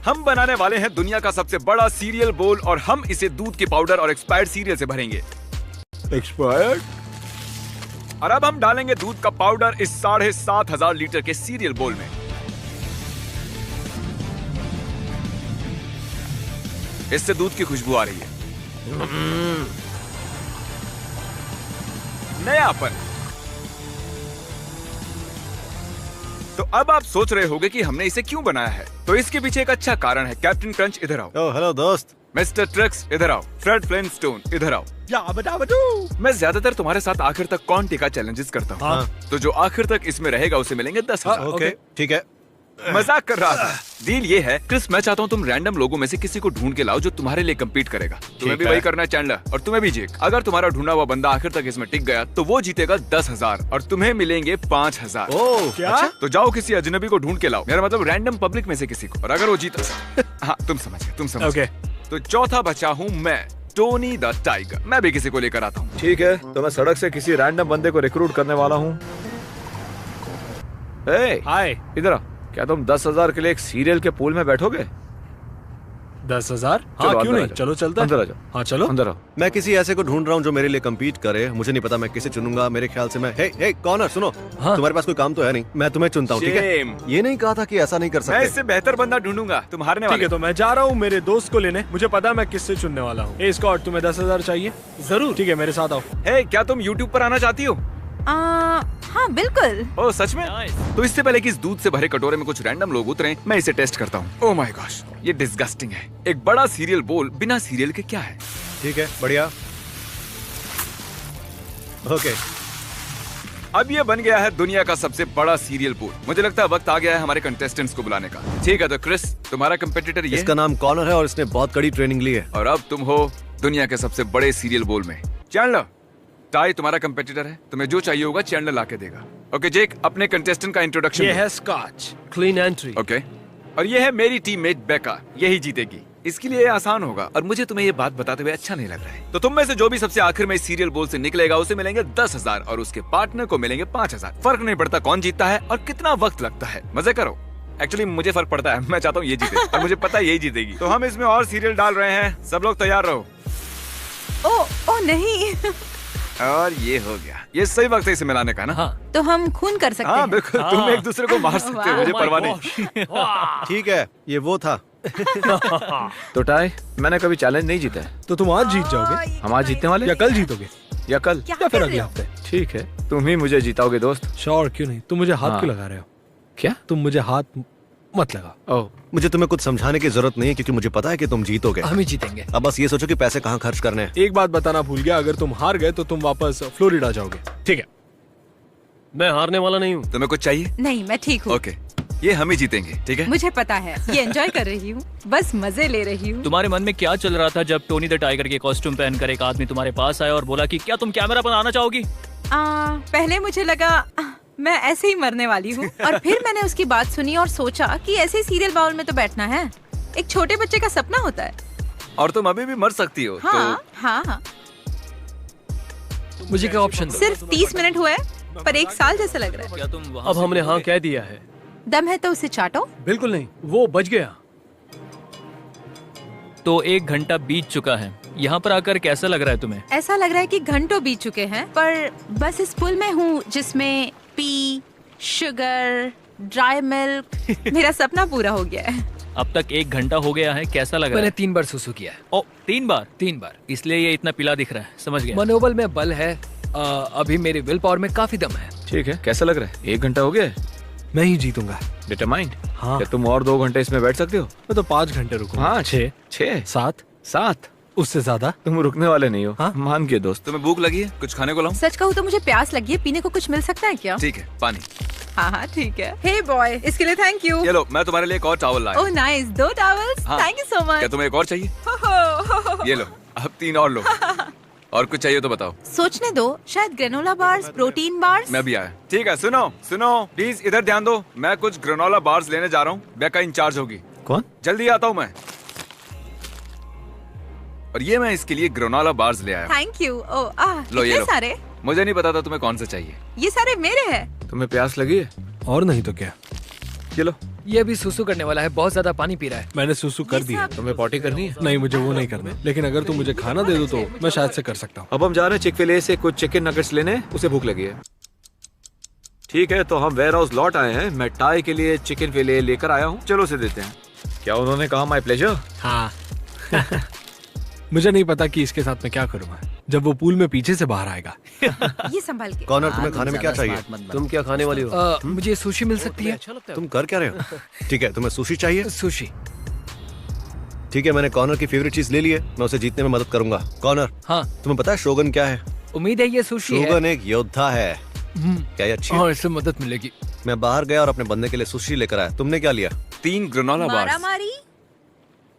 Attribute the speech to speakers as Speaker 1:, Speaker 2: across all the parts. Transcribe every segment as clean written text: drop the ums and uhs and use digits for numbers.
Speaker 1: हम बनाने वाले हैं दुनिया का सबसे बड़ा सीरियल बोल और हम इसे दूध के पाउडर और एक्सपायर्ड सीरियल से भरेंगे।
Speaker 2: एक्सपायर्ड?
Speaker 1: और अब हम डालेंगे दूध का पाउडर इस 7,500 लीटर के सीरियल बोल में। इससे दूध की खुशबू आ रही है। नयापन। तो अब आप सोच रहे होंगे कि हमने इसे क्यों बनाया है, तो इसके पीछे एक अच्छा कारण है। कैप्टन क्रंच इधर आओ।
Speaker 2: ओह हेलो दोस्त।
Speaker 1: मिस्टर ट्रिक्स इधर आओ। फ्रेड फ्लिंटस्टोन इधर आओ। मैं ज्यादातर तुम्हारे साथ आखिर तक कौन टेका चैलेंजेस करता हूँ।
Speaker 2: हाँ।
Speaker 1: तो जो आखिर तक इसमें रहेगा उसे मिलेंगे 10,000।
Speaker 2: ओके ठीक है।
Speaker 1: मजाक कर रहा था। डील ये है क्रिस, मैं चाहता हूँ तुम रैंडम लोगों में से किसी को ढूंढ के लाओ जो तुम्हारे लिए कम्पीट करेगा। तुम्हें भी वही करना है चैंडलर, और तुम्हें भी जेक। अगर तुम्हारा ढूंढा हुआ बंदा आखिर तक इसमें टिक गया तो वो जीतेगा 10,000 और तुम्हें मिलेंगे 5,000।
Speaker 2: ओह क्या?
Speaker 1: अच्छा? तो जाओ किसी अजनबी को ढूंढ के लाओ, मेरा मतलब रैंडम पब्लिक में से किसी को, और अगर वो जीता हाँ तुम समझ
Speaker 2: ओके।
Speaker 1: तो चौथा बचा हूँ मैं, टोनी द टाइगर। मैं भी किसी को लेकर आता हूँ।
Speaker 2: ठीक है, तो मैं सड़क से किसी रैंडम बंदे को रिक्रूट करने वाला हूँ।
Speaker 3: हाय।
Speaker 2: इधर आ। क्या तुम 10,000 के लिए एक सीरियल के पूल में बैठोगे?
Speaker 3: 10,000?
Speaker 2: चलो,
Speaker 3: हाँ क्यों
Speaker 2: अंदर
Speaker 3: नहीं,
Speaker 2: आ जाओ।
Speaker 3: चलो चलता
Speaker 2: अंदर आ
Speaker 3: है।
Speaker 2: जाओ।
Speaker 3: हाँ चलो
Speaker 2: अंदर आओ।
Speaker 4: मैं किसी ऐसे को ढूंढ रहा हूँ जो मेरे लिए कम्पीट करे। मुझे नहीं पता मैं किसे चुनूंगा। मेरे ख्याल से मैं हे कॉर्नर सुनो।
Speaker 3: हाँ।
Speaker 4: तुम्हारे पास कोई काम तो है नहीं, मैं तुम्हें चुनता हूँ। ठीक है,
Speaker 1: Shame।
Speaker 4: ये नहीं कहा था कि ऐसा नहीं कर
Speaker 1: मैं
Speaker 4: सकते।
Speaker 1: इससे बेहतर बंदा ढूंढूंगा। तुम हारने
Speaker 3: ठीक
Speaker 1: वाले
Speaker 3: है, तो मैं जा रहा हूँ मेरे दोस्त को लेने। मुझे पता है मैं किससे चुनने वाला हूँ। ए स्कॉट, तुम्हें 10,000 चाहिए? जरूर। ठीक है, मेरे साथ आओ।
Speaker 1: हे, क्या तुम YouTube पर आना चाहती हो?
Speaker 5: हाँ बिल्कुल।
Speaker 1: ओह सच में? तो इससे पहले कि इस दूध से भरे कटोरे में कुछ रैंडम लोग उतरे, मैं इसे टेस्ट करता हूँ। ओह माय गॉश, ये डिस्गस्टिंग है। एक बड़ा सीरियल बोल बिना सीरियल के क्या है?
Speaker 4: ठीक है, बढ़िया। ओके,
Speaker 1: अब ये बन गया है दुनिया का सबसे बड़ा सीरियल बोल। मुझे लगता है वक्त आ गया है हमारे कंटेस्टेंट्स को बुलाने का। ठीक है, तो क्रिस तुम्हारा कंपेटिटर ये
Speaker 4: इसका नाम कॉर्नर है और इसने बहुत कड़ी ट्रेनिंग ली है।
Speaker 1: और अब तुम हो दुनिया के सबसे बड़े सीरियल बोल में। चैंडलर, टाई तुम्हारा कंपेटिटर है। तुम्हें जो चाहिए होगा चैंडलर लाके देगा। ओके जेक, अपने कंटेस्टेंट का इंट्रोडक्शन।
Speaker 3: ये है स्कॉच, क्लीन एंट्री।
Speaker 1: ओके, और ये है मेरी टीममेट बेका। यही जीतेगी। इसके लिए ये आसान होगा और मुझे तुम्हें ये बात बताते हुए अच्छा नहीं लग रहा है। तो तुम में से जो भी सबसे आखिर में इस सीरियल बोल से निकलेगा उसे मिलेंगे 10,000 और उसके पार्टनर को मिलेंगे 5,000। फर्क नहीं पड़ता कौन जीतता है और कितना वक्त लगता है। मजे करो। एक्चुअली मुझे फर्क पड़ता है, मैं चाहता हूँ ये जीते और मुझे पता है यही जीतेगी। तो हम इसमें और सीरियल डाल रहे हैं। सब लोग तैयार रहो।
Speaker 5: ओ नहीं।
Speaker 1: और ये हो गया। ये सही वक्त है इसे मिलाने का ना?
Speaker 3: हाँ।
Speaker 5: तो हम खून कर सकते
Speaker 1: हाँ
Speaker 5: हैं।
Speaker 1: बिल्कुल, तुम एक दूसरे को मार सकते हो, मुझे परवाह नहीं।
Speaker 4: ठीक है, ये वो था।
Speaker 2: तो टाई, मैंने कभी चैलेंज नहीं जीता है।
Speaker 3: तो तुम आज जीत जाओगे
Speaker 2: हम आज जीतने वाले
Speaker 3: या कल जीतोगे
Speaker 2: या कल
Speaker 5: क्या
Speaker 3: या फिर
Speaker 5: कर
Speaker 3: अगले
Speaker 5: रहे हो?
Speaker 3: हफ्ते?
Speaker 2: ठीक है, तुम ही मुझे जीताओगे दोस्त।
Speaker 3: श्योर, क्यों नहीं। तुम मुझे हाथ
Speaker 2: हाँ।
Speaker 3: क्यों लगा रहे हो?
Speaker 2: क्या?
Speaker 3: तुम मुझे हाथ मत लगा।
Speaker 2: ओह
Speaker 4: मुझे तुम्हें कुछ समझाने की जरूरत नहीं है क्योंकि मुझे पता है कि तुम जीतोगे।
Speaker 3: हम ही जीतेंगे।
Speaker 4: अब बस ये सोचो कि पैसे कहाँ खर्च करने हैं।
Speaker 3: एक बात बताना भूल गया, अगर तुम हार गए तो तुम वापस फ्लोरिडा जाओगे। ठीक है, मैं हारने वाला नहीं हूँ।
Speaker 1: तुम्हें कुछ चाहिए?
Speaker 5: नहीं, मैं ठीक हूँ।
Speaker 1: ओके, ये हम ही जीतेंगे। ठीक है,
Speaker 5: मुझे पता है, ये एंजॉय कर रही हूँ, बस मजे ले रही हूँ।
Speaker 6: तुम्हारे मन में क्या चल रहा था जब टोनी द टाइगर के कॉस्ट्यूम पहनकर एक आदमी तुम्हारे पास आया और बोला कि क्या तुम कैमरा पर आना चाहोगी?
Speaker 5: पहले मुझे लगा मैं ऐसे ही मरने वाली हूँ और फिर मैंने उसकी बात सुनी और सोचा कि ऐसे ही सीरियल बाउल में तो बैठना है। एक छोटे बच्चे का सपना होता है।
Speaker 1: और तुम अभी भी मर सकती हो।
Speaker 5: हाँ हाँ,
Speaker 6: मुझे क्या ऑप्शन दो?
Speaker 5: सिर्फ 30 मिनट हुए पर 1 साल जैसा लग रहा है।
Speaker 6: क्या तुम वहाँ
Speaker 3: अब
Speaker 6: से
Speaker 3: हमने हाँ
Speaker 6: कूदोगे?
Speaker 3: कह दिया है।
Speaker 5: दम है तो उसे चाटो।
Speaker 3: बिल्कुल नहीं, वो बच गया।
Speaker 6: तो 1 घंटा बीत चुका है। यहाँ पर आकर कैसा लग रहा है तुम्हें?
Speaker 5: ऐसा लग रहा है कि घंटों बीत चुके हैं, पर बस इस पुल में हूँ जिसमें पी, शुगर, ड्राई मिल्क। मेरा सपना पूरा हो गया है।
Speaker 6: अब तक 1 घंटा हो गया है, कैसा लग रहा
Speaker 7: मैंने
Speaker 6: है?
Speaker 7: 3 बार सुसु किया है।
Speaker 6: ओ 3 बार?
Speaker 7: 3 बार।
Speaker 6: इसलिए ये इतना पीला दिख रहा है। समझ गया।
Speaker 7: मनोबल में बल है। अभी मेरे विल पावर में काफी दम है।
Speaker 2: ठीक है, कैसा लग रहा है? 1 घंटा हो गया है?
Speaker 3: मैं ही जीतूंगा।
Speaker 2: डिटरमाइंड?
Speaker 3: हाँ।
Speaker 2: क्या तुम और 2 घंटे इसमें बैठ सकते हो?
Speaker 3: मैं तो 5 घंटे रुकूंगा।
Speaker 2: हाँ
Speaker 3: 6,
Speaker 2: 6
Speaker 3: 7,
Speaker 2: 7।
Speaker 3: उससे ज्यादा।
Speaker 2: तुम रुकने वाले नहीं हो।
Speaker 3: हाँ?
Speaker 2: मान के दोस्त।
Speaker 1: तुम्हें भूख लगी है? कुछ खाने को लाऊं?
Speaker 5: सच कहूँ तो मुझे प्यास लगी है, पीने को कुछ मिल सकता है क्या?
Speaker 1: ठीक है, पानी।
Speaker 5: हाँ हाँ ठीक है। हे बॉय, इसके लिए थैंक यू।
Speaker 1: ये लो, मैं तुम्हारे लिए एक और टॉवल लाया।
Speaker 5: Oh nice, 2 towels.
Speaker 1: हाँ।
Speaker 5: थैंक यू सो
Speaker 1: क्या
Speaker 5: मच।
Speaker 1: तुम्हें एक और चाहिए? ये लो, अब 3 और लो। और कुछ चाहिए तो बताओ।
Speaker 5: सोचने दो, शायद ग्रेनोला बार्स, प्रोटीन बार्स।
Speaker 1: मैं भी आया। ठीक है, सुनो सुनो प्लीज इधर ध्यान दो। मैं कुछ ग्रेनोला बार्स लेने जा रहा हूँ। बेका इंचार्ज होगी।
Speaker 2: कौन?
Speaker 1: जल्दी आता हूँ मैं। और ये मैं इसके लिए ग्रेनोला बार्स ले आया।
Speaker 5: Thank you. ओह
Speaker 1: लो, ये
Speaker 5: इतने
Speaker 1: लो।
Speaker 5: सारे।
Speaker 1: मुझे नहीं पता था तुम्हें कौन सा चाहिए।
Speaker 5: ये सारे मेरे हैं।
Speaker 2: तुम्हें प्यास लगी है?
Speaker 3: और नहीं तो क्या।
Speaker 2: ये लो,
Speaker 7: ये अभी सुसु करने वाला है, बहुत ज्यादा पानी पी रहा है।
Speaker 3: मैंने सुसु कर दिया।
Speaker 2: तुम्हें पॉटी करनी है?
Speaker 3: नहीं, मुझे वो नहीं करना, लेकिन अगर तुम मुझे खाना दे दो तो मैं शायद से कर सकता हूँ।
Speaker 2: अब हम जा रहे हैं चिक-फil-A से कुछ चिकन नगेट्स लेने, उसे भूख लगी है। ठीक है, तो हम वेयर हाउस लौट आए हैं। मैं टाई के लिए चिकन फिले लेकर आया हूँ, चलो उसे देते हैं। क्या उन्होंने कहा माय प्लेजर?
Speaker 3: हाँ। मुझे नहीं पता कि इसके साथ मैं क्या करूँगा जब वो पूल में पीछे से बाहर आएगा।
Speaker 5: ये संभाल के।
Speaker 4: कॉर्नर, तुम्हें खाने में क्या चाहिए?
Speaker 3: तुम क्या खाने वाली हो?
Speaker 7: मुझे सुशी मिल सकती है?
Speaker 4: तुम कर क्या रहे हो? ठीक है, तुम्हें सुशी चाहिए?
Speaker 7: सुशी।
Speaker 4: ठीक है, मैंने कॉर्नर की फेवरेट चीज ले ली है, मैं उसे जीतने में मदद करूंगा। कॉर्नर,
Speaker 7: हाँ,
Speaker 4: तुम्हें पता है शोगन क्या है?
Speaker 7: उम्मीद है ये सुशी है।
Speaker 4: शोगन एक योद्धा है। क्या ये अच्छी है?
Speaker 7: हाँ, इससे मदद मिलेगी।
Speaker 4: मैं बाहर गया और अपने बंदे के लिए सुशी लेकर आया। तुमने क्या लिया?
Speaker 1: 3 ग्रेनोला बार्स।
Speaker 5: मारामारी।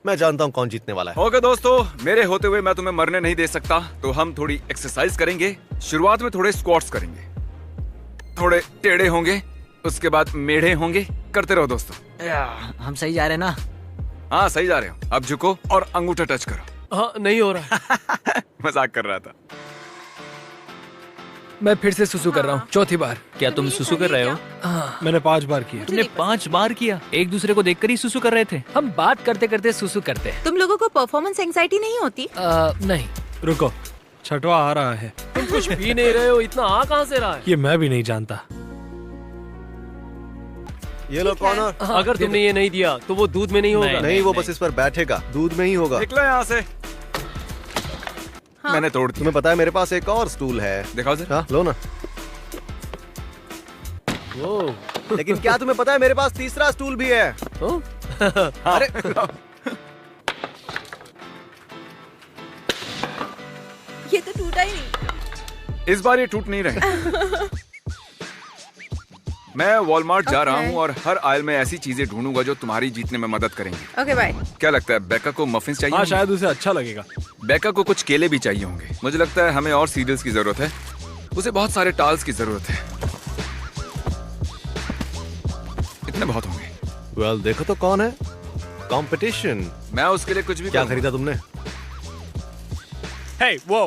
Speaker 4: मैं जानता हूँ कौन जीतने वाला है।
Speaker 1: ओके दोस्तों, मेरे होते हुए मैं तुम्हें मरने नहीं दे सकता, तो हम थोड़ी एक्सरसाइज करेंगे। शुरुआत में थोड़े स्क्वाट्स करेंगे, थोड़े टेढ़े होंगे, उसके बाद मेढ़े होंगे। करते रहो दोस्तों।
Speaker 8: हम सही जा रहे हैं ना?
Speaker 1: हाँ सही जा रहे हो। अब झुको और अंगूठा टच करो।
Speaker 3: हाँ, नहीं हो रहा।
Speaker 1: मजाक कर रहा था।
Speaker 7: मैं फिर से सुसु कर रहा हूँ, चौथी बार।
Speaker 6: क्या तुम सुसु कर रहे हो?
Speaker 3: मैंने 5 बार किया।
Speaker 6: तुमने 5 बार किया? एक दूसरे को देखकर ही सुसु कर रहे थे?
Speaker 7: हम बात करते करते सुसु करते हैं।
Speaker 5: तुम लोगों को परफॉर्मेंस एंजाइटी नहीं होती?
Speaker 7: नहीं।
Speaker 3: रुको, छठवा आ रहा है।
Speaker 9: तुम कुछ पी नहीं रहे हो, इतना आ कहाँ से रहा है?
Speaker 3: ये मैं भी नहीं जानता।
Speaker 4: ये लो कॉर्नर।
Speaker 9: अगर तुमने ये नहीं दिया तो वो दूध में नहीं होगा।
Speaker 4: नहीं, वो बस इस पर बैठेगा, दूध में ही होगा।
Speaker 1: निकलो यहाँ से।
Speaker 5: हाँ।
Speaker 1: मैंने तोड़ दिया।
Speaker 4: तुम्हें पता है मेरे पास एक और स्टूल है।
Speaker 1: दिखाओ सर।
Speaker 4: हाँ, लो ना। लेकिन क्या तुम्हें पता है मेरे पास तीसरा स्टूल भी है? अरे
Speaker 5: ये तो टूटा ही नहीं।
Speaker 1: इस बार ये टूट नहीं रहे। मैं वॉलमार्ट जा रहा हूँ और हर आयल में ऐसी चीजें ढूंढूंगा जो तुम्हारी जीतने में मदद करेंगी।
Speaker 5: Okay bye.
Speaker 1: क्या लगता है बेका को मफिन्स चाहिए
Speaker 3: हाँ,
Speaker 1: होंगे?
Speaker 3: शायद उसे अच्छा लगेगा।
Speaker 1: बेका को कुछ केले भी चाहिए होंगे। मुझे लगता है हमें और सीरियल्स की जरूरत है। उसे बहुत सारे टाल्स की जरूरत है। इतने बहुत होंगे।
Speaker 4: वेल, देखो तो कौन है। कंपटीशन।
Speaker 1: मैं उसके लिए कुछ भी
Speaker 4: क्या
Speaker 1: करूंगा।
Speaker 4: खरीदा तुमने?
Speaker 3: हे, वो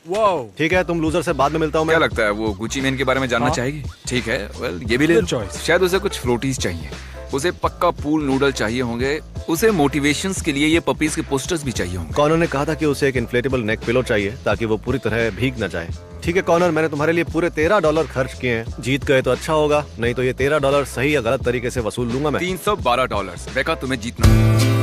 Speaker 3: वो।
Speaker 4: ठीक है, तुम लूजर से बाद में मिलता हूँ मैं।
Speaker 1: क्या लगता है वो गुची मैन के बारे में जानना
Speaker 3: हाँ।
Speaker 1: चाहेगी? ठीक है, वेल ये भी ले लो।
Speaker 3: Good choice.
Speaker 1: शायद उसे कुछ फ्लोटीज चाहिए। उसे पक्का पूल नूडल चाहिए होंगे। उसे मोटिवेशंस के लिए ये पपीज के पोस्टर्स भी चाहिए होंगे।
Speaker 4: कॉर्नर ने कहा था कि उसे एक इन्फ्लेटेबल नेक पिलो चाहिए ताकि वो पूरी तरह भीग न जाए। ठीक है कॉर्नर, मैंने तुम्हारे लिए पूरे $13 खर्च किए हैं। जीत गए तो अच्छा होगा, नहीं तो ये $13 सही या गलत तरीके से वसूल लूंगा मैं।
Speaker 1: $312। बेका तुम्हें जीतना।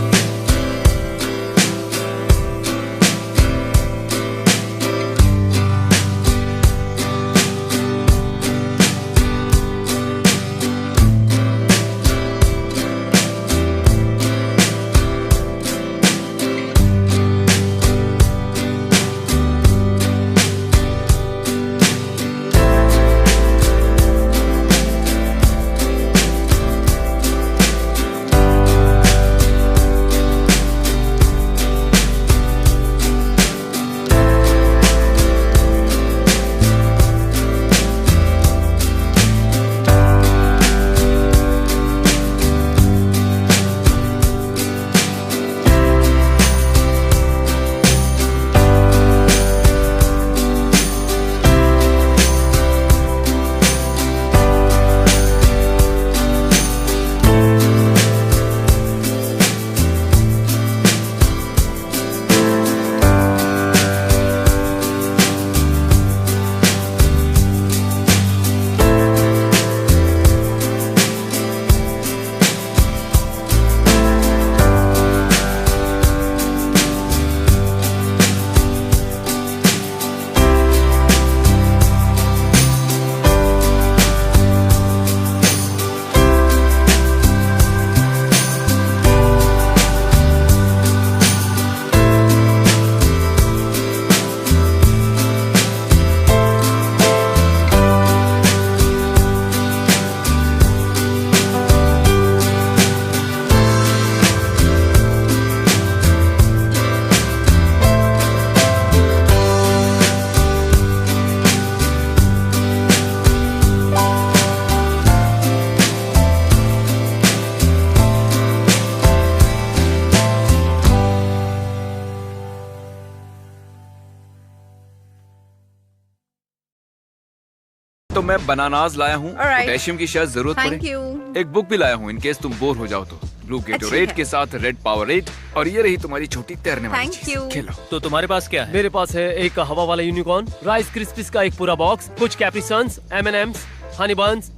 Speaker 1: तो मैं बनानास लाया हूँ,
Speaker 5: Alright.
Speaker 1: पोटेशियम की शायद जरूरत
Speaker 5: थैंक
Speaker 1: पड़े।
Speaker 5: यू।
Speaker 1: एक बुक भी लाया हूँ इन केस तुम बोर हो जाओ तो। ब्लू गेटोरेड
Speaker 5: है।
Speaker 1: के साथ रेड पावरेड, और ये रही तुम्हारी छोटी तैरने वाली
Speaker 5: Thank
Speaker 1: चीज।
Speaker 5: you.
Speaker 1: खेलो।
Speaker 6: तो तुम्हारे पास क्या है?
Speaker 9: मेरे पास है एक हवा वाला यूनिकॉर्न, राइस क्रिस्पीज का एक पूरा बॉक्स, कुछ कैप्रिसन्स, M&M's, Honey buns,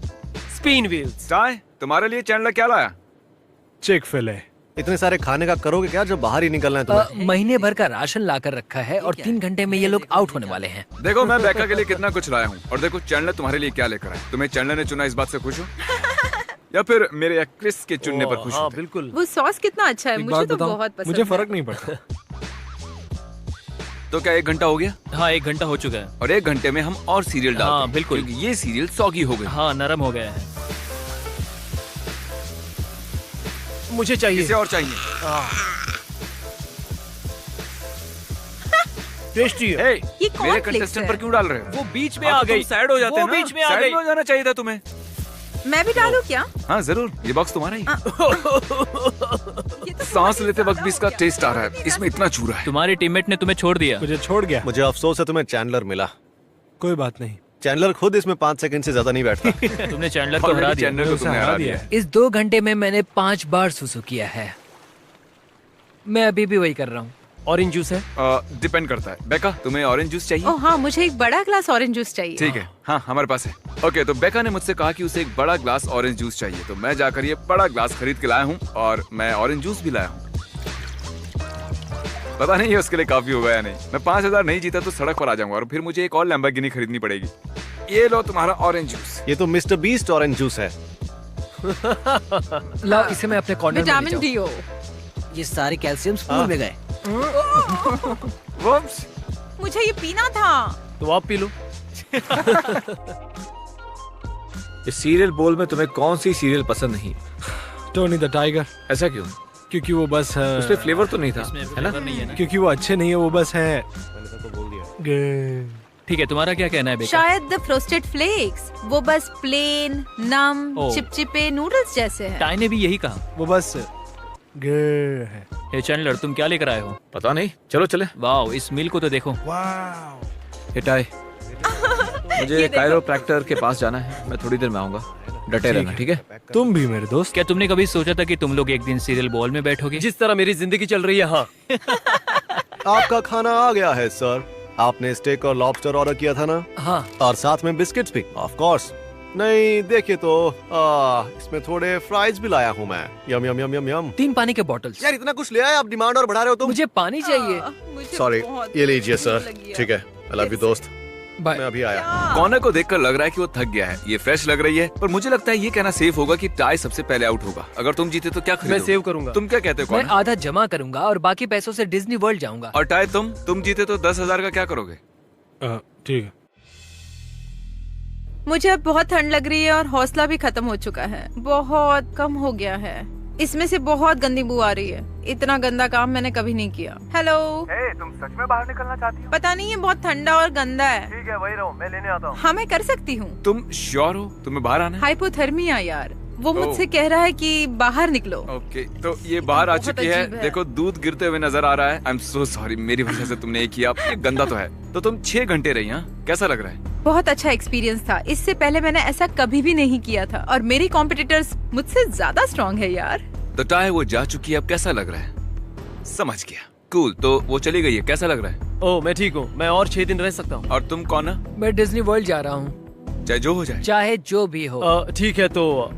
Speaker 9: spin wheels.
Speaker 1: चाय तुम्हारे लिए चैंडलर क्या लाया?
Speaker 3: चिक फिले।
Speaker 4: इतने सारे खाने का करोगे क्या जब बाहर ही निकलना है तुम्हें?
Speaker 7: महीने भर का राशन लाकर रखा है और 3 घंटे में ये लोग आउट होने वाले हैं।
Speaker 1: देखो मैं बेका के लिए कितना कुछ लाया हूँ, और देखो चैंडलर तुम्हारे लिए क्या लेकर आया। तुम्हें चैंडलर ने चुना, इस बात से खुश हो? या फिर मेरे एक्ट्रेस के चुनने पर खुश
Speaker 9: हाँ
Speaker 1: हो?
Speaker 9: बिल्कुल।
Speaker 5: वो सॉस कितना अच्छा है,
Speaker 3: एक
Speaker 5: मुझे
Speaker 3: बात
Speaker 5: तो
Speaker 3: बताऊं,
Speaker 5: बहुत पसंद
Speaker 3: मुझे
Speaker 5: है।
Speaker 3: फर्क नहीं पड़ता।
Speaker 1: तो क्या 1 घंटा हो गया?
Speaker 6: हाँ 1 घंटा हो चुका है।
Speaker 1: और 1 घंटे में हम और सीरियल डालते
Speaker 6: हाँ,
Speaker 1: हैं,
Speaker 6: बिल्कुल।
Speaker 1: क्योंकि ये सीरियल सॉगी हो गए।
Speaker 6: हाँ नरम हो गया है।
Speaker 9: मुझे चाहिए।
Speaker 1: इसे और चाहिए।
Speaker 9: टेस्टी है।
Speaker 1: हे,
Speaker 5: ये कौन
Speaker 1: मेरे
Speaker 5: फ्लिक्स
Speaker 1: कंटेस्टेंट
Speaker 5: है?
Speaker 1: पर क्यों डाल रहे हो?
Speaker 6: वो बीच में
Speaker 1: हाँ,
Speaker 6: आ
Speaker 1: तो
Speaker 6: गई।
Speaker 1: तुम साइड हो जाते
Speaker 6: वो
Speaker 1: हैं ना?
Speaker 6: बीच में आ
Speaker 1: साइड
Speaker 6: गई।
Speaker 1: में हो जाना चाहिए था तुम्हें।
Speaker 5: मैं भी डालूं क्या?
Speaker 1: हाँ जरूर, ये बॉक्स तुम्हारा ही।
Speaker 5: ये तो
Speaker 1: सांस लेते वक्त भी इसका टेस्ट आ रहा है, इसमें इतना चूरा है।
Speaker 6: तुम्हारे टीममेट ने तुम्हें छोड़ दिया।
Speaker 3: मुझे छोड़ गया।
Speaker 4: मुझे अफसोस है तुम्हें चैंडलर मिला।
Speaker 3: कोई बात नहीं।
Speaker 4: चैंडलर खुद इसमें 5 सेकंड से ज्यादा नहीं बैठता।
Speaker 6: तुमने चैंडलर को
Speaker 1: Already
Speaker 6: हरा दिया।
Speaker 1: चैंडलर को तुमने हरा दिया है।
Speaker 7: इस 2 घंटे में मैंने 5 बार सुसु किया है। मैं अभी भी वही कर रहा हूँ।
Speaker 9: ऑरेंज जूस है।
Speaker 1: डिपेंड करता है। बेका तुम्हें ऑरेंज जूस चाहिए?
Speaker 5: ओह हाँ, मुझे एक बड़ा ग्लास ऑरेंज जूस चाहिए।
Speaker 1: ठीक है, हाँ हमारे पास है। ओके, तो बेका ने मुझसे कहा कि उसे एक बड़ा ग्लास ऑरेंज जूस चाहिए, तो मैं जाकर ये बड़ा ग्लास खरीद के लाया हूँ, और मैं ऑरेंज जूस भी लाया हूँ। पता नहीं है उसके लिए काफी होगा या नहीं। मैं 5000 नहीं जीता तो सड़क पर आ जाऊंगा, और फिर मुझे एक और लैम्बोर्गिनी खरीदनी पड़ेगी। ये लो तुम्हारा ऑरेंज जूस।
Speaker 4: ये तो मिस्टर बीस्ट ऑरेंज जूस है।
Speaker 7: लाओ इसे मैं अपने कॉर्नर में ले
Speaker 5: विटामिन
Speaker 7: जाऊं।
Speaker 5: डी हो।
Speaker 7: ये सारे कैल्शियम स्पूल में गए।
Speaker 1: Whoops!
Speaker 5: मुझे ये पीना था।
Speaker 9: तो आप पी लो।
Speaker 2: इस सीरियल बोल में तुम्हें कौन सी सीरियल पसंद नहीं?
Speaker 3: टोनी द टाइगर,
Speaker 2: ऐसा क्यों?
Speaker 3: क्योंकि वो बस
Speaker 2: उसमें फ्लेवर तो नहीं था,
Speaker 6: इसमें
Speaker 2: है ना?
Speaker 6: फ्लेवर नहीं है ना?
Speaker 3: क्योंकि वो अच्छे नहीं है, वो बस है।
Speaker 6: ठीक है, तुम्हारा क्या कहना है बेका?
Speaker 5: शायद द फ्रोस्टेड फ्लेक्स, वो बस प्लेन नम
Speaker 6: ओह।
Speaker 5: चिपचिपे नूडल्स जैसे है।
Speaker 6: टाई ने भी यही कहा।
Speaker 3: वो बस है।
Speaker 6: हे चैंडलर, तुम क्या लेकर आए हो?
Speaker 2: पता नहीं, चलो चले।
Speaker 6: वाओ, इस मील को तो देखो।
Speaker 2: हिटाई, मुझे कायरोप्रैक्टर के पास जाना है, मैं थोड़ी देर में आऊंगा। डटे रहना, ठीक है?
Speaker 3: तुम भी मेरे दोस्त।
Speaker 6: क्या तुमने कभी सोचा था कि तुम लोग एक दिन सीरियल बॉल में बैठोगे?
Speaker 9: जिस तरह मेरी जिंदगी चल रही है, हाँ।
Speaker 4: आपका खाना आ गया है सर। आपने स्टेक और लॉबस्टर ऑर्डर किया था ना?
Speaker 7: हाँ,
Speaker 4: और साथ में बिस्किट्स भी, ऑफ कोर्स। नहीं देखिए तो इसमें थोड़े फ्राइज भी लाया हूँ मैं। यम यम यम यम यम।
Speaker 7: 3 पानी के बॉटल्स।
Speaker 4: यार इतना कुछ ले आए, आप डिमांड और बढ़ा रहे हो तुम।
Speaker 7: मुझे पानी चाहिए।
Speaker 5: मुझे
Speaker 4: सॉरी,
Speaker 5: बहुत
Speaker 4: ये लीजिए
Speaker 5: भूख
Speaker 4: सर।
Speaker 5: लगी है।
Speaker 4: ठीक है, आई लव यू दोस्त।
Speaker 7: बाय।
Speaker 4: मैं अभी आया।
Speaker 1: कॉर्नर को देखकर लग रहा है कि वो थक गया है। ये फ्रेश लग रही है, पर मुझे लगता है ये कहना सेफ होगा कि टाई सबसे पहले आउट होगा। अगर तुम जीते तो क्या
Speaker 9: मैं
Speaker 1: खरीदोगे?
Speaker 9: सेव करूंगा।
Speaker 1: तुम क्या कहते हो
Speaker 7: मैं
Speaker 1: कॉर्नर?
Speaker 7: आधा जमा करूंगा और बाकी पैसों से डिज्नी वर्ल्ड जाऊंगा।
Speaker 1: और टाई तुम जीते तो 10,000 का क्या करोगे?
Speaker 3: ठीक है।
Speaker 5: मुझे अब बहुत ठंड लग रही है और हौसला भी खत्म हो चुका है, बहुत कम हो गया है। इसमें से बहुत गंदी बू आ रही है। इतना गंदा काम मैंने कभी नहीं किया। हेलो,
Speaker 8: तुम सच में बाहर निकलना चाहती हो?
Speaker 5: पता नहीं, ये बहुत ठंडा और गंदा है।
Speaker 8: ठीक है, वही रहो, मैं लेने आता हूँ।
Speaker 5: हाँ, मैं कर सकती हूँ।
Speaker 1: तुम श्योर हो तुम्हें बाहर आना है?
Speaker 5: हाइपोथर्मिया यार, वो
Speaker 1: ओह।
Speaker 5: मुझसे कह रहा है कि बाहर निकलो।
Speaker 1: ओके, तो ये बाहर आ
Speaker 5: बहुत
Speaker 1: चुकी है।
Speaker 5: अजीब है।
Speaker 1: देखो दूध गिरते हुए नजर आ रहा है। आई एम सो सॉरी, मेरी वजह से तुमने ये किया। ये गंदा तो है। तो तुम 6 घंटे रही, हाँ? कैसा लग रहा है?
Speaker 5: बहुत अच्छा एक्सपीरियंस था। इससे पहले मैंने ऐसा कभी भी नहीं किया था और मेरी कॉम्पिटिटर्स मुझसे ज्यादा स्ट्रॉन्ग है यार।
Speaker 1: तो टाई वो जा चुकी है, अब कैसा लग रहा है? समझ गया, कूल। तो वो चली गई है, कैसा लग रहा है?
Speaker 9: ओह, मैं ठीक हूँ। मैं और 6 दिन रह सकता हूँ।
Speaker 1: और तुम कौन है?
Speaker 7: मैं डिज्नी वर्ल्ड जा रहा हूँ,
Speaker 1: चाहे जो हो जाए।
Speaker 7: चाहे जो भी हो।
Speaker 9: ठीक है, तो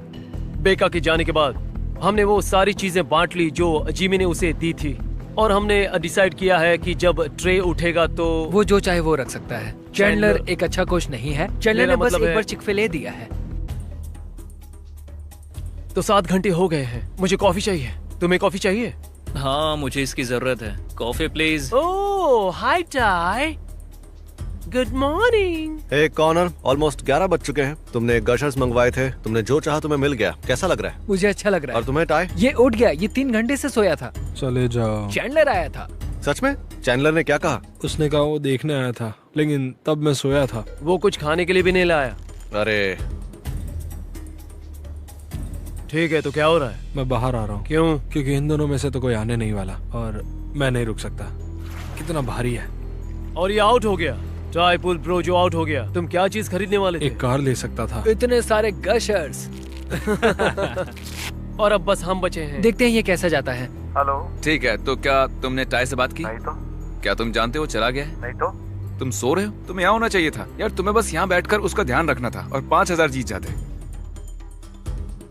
Speaker 9: बेका के जाने के बाद हमने वो सारी चीजें बांट ली जो जिमी ने उसे दी थी, और हमने डिसाइड किया है कि जब ट्रे उठेगा तो
Speaker 7: वो जो चाहे वो रख सकता है। चैंडलर एक अच्छा कोच नहीं है। चैंडलर
Speaker 9: मेरा
Speaker 7: ने बस
Speaker 9: मतलब
Speaker 7: एक
Speaker 9: है-
Speaker 7: बार चिक-फिले दिया है।
Speaker 9: तो 7 घंटे हो गए हैं। मुझे कॉफी चाहिए। तुम्हें कॉफी चाहिए?
Speaker 6: हाँ, मुझे इसकी जरूरत है। Coffee please.
Speaker 9: Oh, hi tie, good morning.
Speaker 4: Hey corner, almost 11 बज चुके हैं। तुमने गशर्स मंगवाए थे, तुमने जो चाहा तुम्हें मिल गया। कैसा लग रहा है?
Speaker 7: मुझे अच्छा लग रहा
Speaker 4: और
Speaker 7: है।
Speaker 4: तुम्हें टाई?
Speaker 7: ये उठ गया। ये 3 घंटे से सोया था।
Speaker 3: चले जाओ।
Speaker 7: चैंडलर आया था।
Speaker 4: सच में? चैंडलर ने क्या कहा?
Speaker 3: उसने कहा वो देखने आया था, लेकिन तब मैं सोया था।
Speaker 9: वो कुछ खाने के लिए भी नहीं लाया।
Speaker 4: अरे
Speaker 9: ठीक है, तो क्या हो रहा है?
Speaker 3: मैं बाहर आ रहा हूँ।
Speaker 9: क्यों?
Speaker 3: क्योंकि इन दोनों में से तो कोई आने नहीं वाला और मैं नहीं रुक सकता। कितना भारी है।
Speaker 9: और ये आउट हो गया। टाई पुल ब्रो जो आउट हो गया, तुम क्या चीज खरीदने वाले थे?
Speaker 3: एक कार ले सकता था।
Speaker 7: इतने सारे गशर्स।
Speaker 9: और अब बस हम बचे हैं।
Speaker 7: देखते हैं ये कैसा जाता है।
Speaker 8: हेलो।
Speaker 1: ठीक है, तो क्या तुमने टाई से बात की?
Speaker 8: नहीं तो।
Speaker 1: क्या तुम जानते हो चला गया है?
Speaker 8: नहीं तो।
Speaker 1: तुम सो रहे हो? तुम्हें यहाँ होना चाहिए था यार, तुम्हें बस यहाँ बैठकर उसका ध्यान रखना था और 5000 जीत जाते।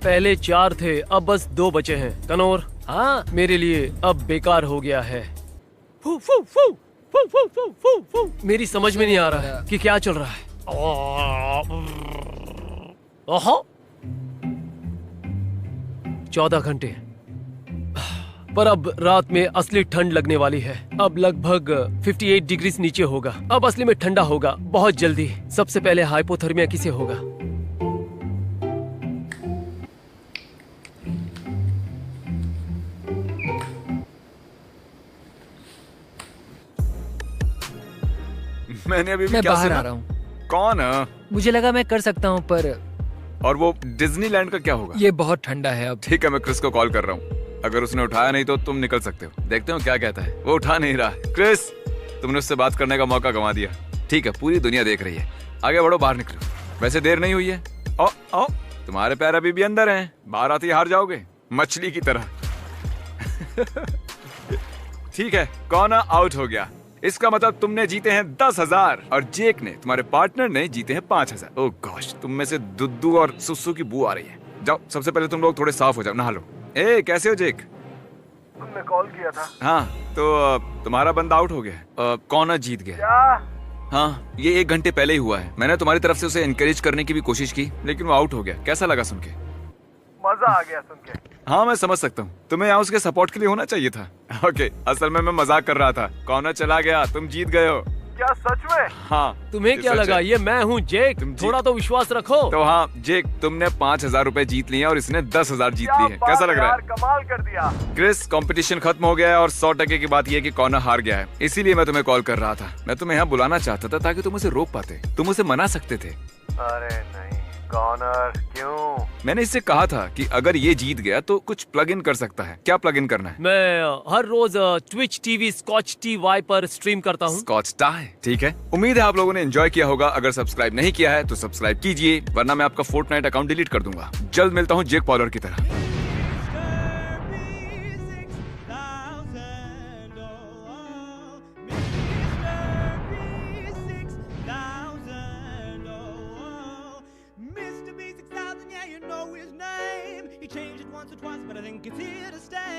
Speaker 9: पहले 4 थे, अब बस 2 बचे हैं। कनोर,
Speaker 7: हाँ,
Speaker 9: मेरे लिए अब बेकार हो गया है। फू फू फू फू फू फू फू फू। मेरी समझ में नहीं आ रहा है कि क्या चल रहा है। ओहो, 14 घंटे। पर अब रात में असली ठंड लगने वाली है। अब लगभग 58 डिग्री नीचे होगा। अब असली में ठंडा होगा बहुत जल्दी। सबसे पहले हाइपोथर्मिया किसे होगा?
Speaker 1: मैंने अभी भी
Speaker 7: मैं
Speaker 1: क्या
Speaker 7: बाहर
Speaker 1: सुना?
Speaker 7: आ रहा हूँ।
Speaker 1: कौन है?
Speaker 7: मुझे लगा मैं कर सकता हूँ, पर
Speaker 1: और वो डिज्नीलैंड का क्या होगा?
Speaker 7: ये बहुत ठंडा है अब।
Speaker 1: ठीक है, मैं क्रिस को कॉल कर रहा हूँ। अगर उसने उठाया नहीं तो तुम निकल सकते हो। देखते हो क्या कहता है। वो उठा नहीं रहा। क्रिस, तुमने उससे बात करने का मौका गंवा दिया। ठीक है, पूरी दुनिया देख रही है। आगे बढ़ो, बाहर निकलो। वैसे देर नहीं हुई है। ओ, ओ, तुम्हारे पैर अभी भी अंदर हैं। बाहर आते ही हार जाओगे, मछली की तरह। ठीक है, कौन आउट हो गया। इसका मतलब तुमने जीते हैं 10,000 और जेक ने, तुम्हारे पार्टनर ने, जीते हैं 5,000। ओह गॉश, तुम में से दुद्दू और सुसु की बू आ रही है। जाओ, सबसे पहले तुम लोग थोड़े साफ हो जाओ, नहा लो। ए, कैसे हो जेक?
Speaker 8: तुमने कॉल किया था।
Speaker 1: हाँ, तो तुम्हारा बंदा आउट हो गया। कौन जीत गया?
Speaker 8: क्या?
Speaker 1: हाँ, ये 1 घंटे पहले ही हुआ है। मैंने तुम्हारी तरफ से उसे एनकरेज करने की भी कोशिश की, लेकिन वो आउट हो गया। कैसा लगा सुन के?
Speaker 8: मजा आ गया सुन के।
Speaker 1: हाँ, मैं समझ सकता हूँ। तुम्हें यहाँ उसके सपोर्ट के लिए होना चाहिए था। ओके, असल में मैं मजाक कर रहा था। कौन चला गया, तुम जीत गए हो।
Speaker 8: क्या सच में?
Speaker 1: हाँ,
Speaker 9: तुम्हें क्या
Speaker 1: सच
Speaker 9: लगा?
Speaker 1: है।
Speaker 9: ये मैं हूँ जेक।
Speaker 1: तुम
Speaker 9: थोड़ा तो विश्वास रखो।
Speaker 1: तो हाँ जेक, तुमने 5,000 रुपए जीत लिए और इसने 10,000 जीत लिए हैं। कैसा लग रहा है?
Speaker 8: कमाल कर दिया।
Speaker 1: क्रिस, कंपटीशन खत्म हो गया है और 100% की बात यह है कि कॉर्नर हार गया है। इसीलिए मैं तुम्हें कॉल कर रहा था। मैं तुम्हें यहाँ बुलाना चाहता था ताकि तुम उसे रोक पाते, तुम उसे मना सकते थे।
Speaker 8: अरे नहीं कॉर्नर, क्यों?
Speaker 1: मैंने इससे कहा था कि अगर ये जीत गया तो कुछ प्लग इन कर सकता है। क्या प्लग इन करना है?
Speaker 9: मैं हर रोज ट्विच टीवी स्कॉच टीवाई पर स्ट्रीम करता हूँ।
Speaker 1: स्कॉच टाई, ठीक है। उम्मीद है आप लोगों ने एंजॉय किया होगा। अगर सब्सक्राइब नहीं किया है तो सब्सक्राइब कीजिए, वरना मैं आपका फोर्टनाइट अकाउंट डिलीट कर दूंगा। जल्द मिलता हूँ जेक पॉलर की तरह।
Speaker 10: He changed it once or twice, but I think it's here to stay.